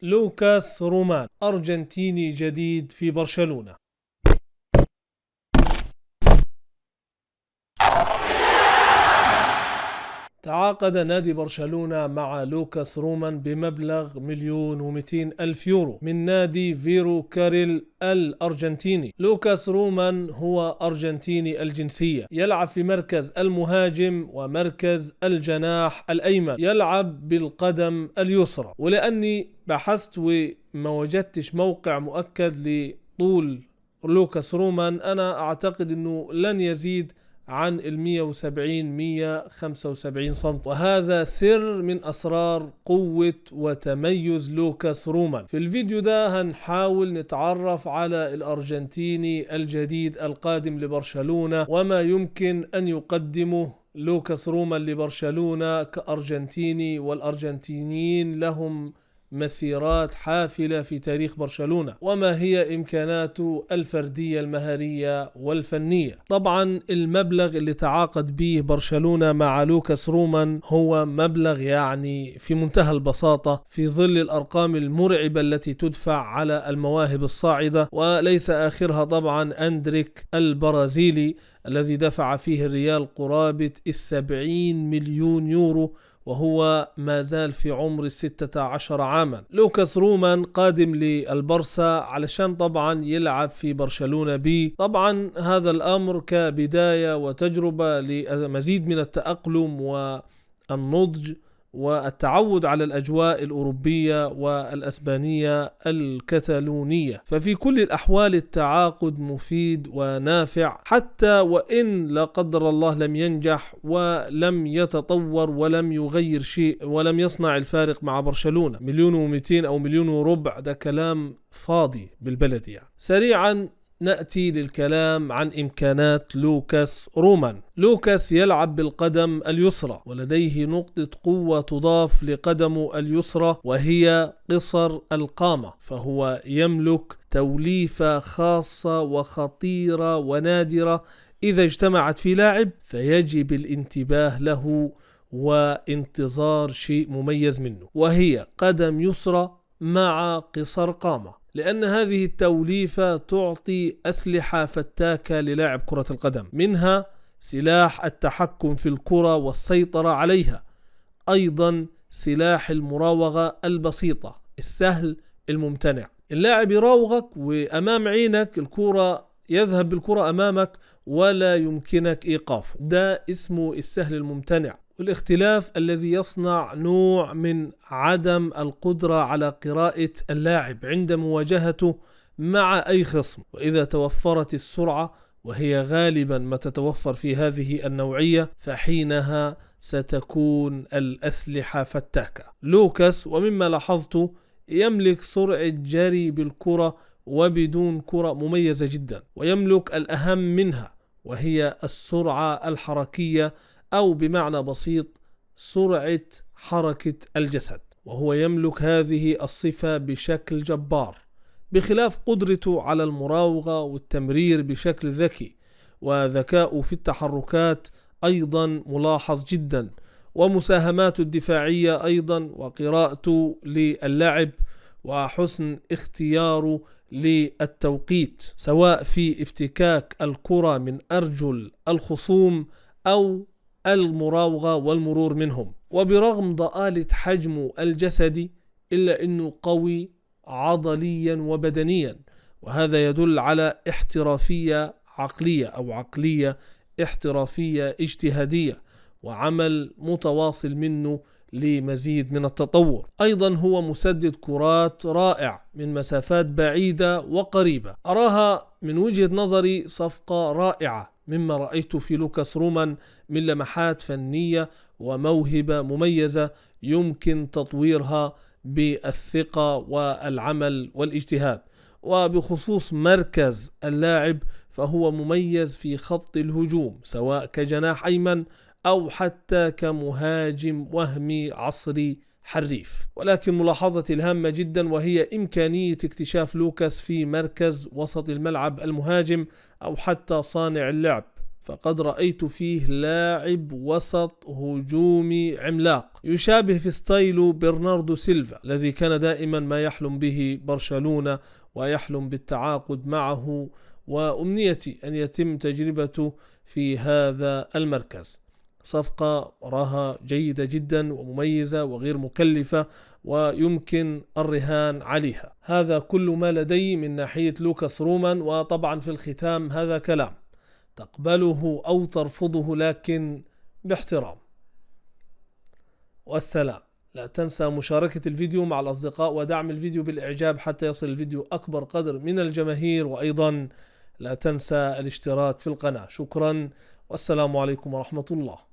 لوكاس رومان أرجنتيني جديد في برشلونة. تعاقد نادي برشلونة مع لوكاس رومان بمبلغ 1,200,000 يورو من نادي فيرو كاريل الأرجنتيني. لوكاس رومان هو أرجنتيني الجنسية، يلعب في مركز المهاجم ومركز الجناح الأيمن، يلعب بالقدم اليسرى. ولأني بحثت وما وجدتش موقع مؤكد لطول لوكاس رومان، أنا أعتقد أنه لن يزيد عن 170-175 سنتي، وهذا سر من أسرار قوة وتميز لوكاس رومان. في الفيديو ده هنحاول نتعرف على الأرجنتيني الجديد القادم لبرشلونة وما يمكن أن يقدمه لوكاس رومان لبرشلونة كأرجنتيني، والأرجنتينيين لهم مسيرات حافلة في تاريخ برشلونة، وما هي إمكاناته الفردية المهارية والفنية. طبعا المبلغ اللي تعاقد به برشلونة مع لوكاس رومان هو مبلغ يعني في منتهى البساطة في ظل الأرقام المرعبة التي تدفع على المواهب الصاعدة، وليس آخرها طبعا أندريك البرازيلي الذي دفع فيه الريال قرابة 70 مليون يورو، وهو ما زال في عمر 16 عاما. لوكاس رومان قادم للبرسا علشان طبعا يلعب في برشلونة بي. طبعا هذا الأمر كبداية وتجربة لمزيد من التأقلم والنضج والتعود على الأجواء الأوروبية والأسبانية الكتالونية. ففي كل الأحوال التعاقد مفيد ونافع، حتى وإن لا قدر الله لم ينجح ولم يتطور ولم يغير شيء ولم يصنع الفارق مع برشلونة. 1,200,000 أو 1,000,000 ده كلام فاضي بالبلد يعني. سريعا نأتي للكلام عن إمكانات لوكاس رومان. لوكاس يلعب بالقدم اليسرى، ولديه نقطة قوة تضاف لقدمه اليسرى وهي قصر القامة، فهو يملك توليفة خاصة وخطيرة ونادرة إذا اجتمعت في لاعب فيجب الانتباه له وانتظار شيء مميز منه، وهي قدم يسرى مع قصر قامة، لأن هذه التوليفة تعطي أسلحة فتاكة للاعب كرة القدم، منها سلاح التحكم في الكرة والسيطرة عليها، أيضا سلاح المراوغة البسيطة السهل الممتنع. اللاعب يراوغك وأمام عينك الكرة يذهب بالكرة أمامك ولا يمكنك إيقافه، ده اسمه السهل الممتنع. والاختلاف الذي يصنع نوع من عدم القدرة على قراءة اللاعب عند مواجهته مع أي خصم. وإذا توفرت السرعة، وهي غالبا ما تتوفر في هذه النوعية، فحينها ستكون الأسلحة فتاكة. لوكاس ومما لاحظته يملك سرعة جري بالكرة وبدون كرة مميزة جدا، ويملك الأهم منها وهي السرعة الحركية، أو بمعنى بسيط سرعة حركة الجسد، وهو يملك هذه الصفة بشكل جبار، بخلاف قدرته على المراوغة والتمرير بشكل ذكي، وذكاؤه في التحركات أيضا ملاحظ جدا، ومساهماته الدفاعية أيضا، وقراءته للعب، وحسن اختياره للتوقيت سواء في افتكاك الكرة من أرجل الخصوم أو المراوغة والمرور منهم. وبرغم ضآلة حجمه الجسدي إلا أنه قوي عضليا وبدنيا، وهذا يدل على احترافية عقلية أو عقلية احترافية اجتهادية وعمل متواصل منه لمزيد من التطور. أيضا هو مسدد كرات رائع من مسافات بعيدة وقريبة، أراها من وجهة نظري صفقة رائعة مما رأيت في لوكاس رومان من لمحات فنية وموهبة مميزة يمكن تطويرها بالثقة والعمل والاجتهاد. وبخصوص مركز اللاعب فهو مميز في خط الهجوم سواء كجناح أيمن أو حتى كمهاجم وهمي عصري حريف. ولكن ملاحظتي الهامة جدا وهي إمكانية اكتشاف لوكاس في مركز وسط الملعب المهاجم أو حتى صانع اللعب، فقد رأيت فيه لاعب وسط هجومي عملاق يشابه في ستايل برناردو سيلفا الذي كان دائما ما يحلم به برشلونة ويحلم بالتعاقد معه، وأمنيتي أن يتم تجربته في هذا المركز. صفقة أراها جيدة جدا ومميزة وغير مكلفة ويمكن الرهان عليها. هذا كل ما لدي من ناحية لوكاس رومان. وطبعا في الختام هذا كلام تقبله أو ترفضه لكن باحترام. والسلام. لا تنسى مشاركة الفيديو مع الأصدقاء ودعم الفيديو بالإعجاب حتى يصل الفيديو أكبر قدر من الجماهير، وأيضا لا تنسى الاشتراك في القناة. شكرا والسلام عليكم ورحمة الله.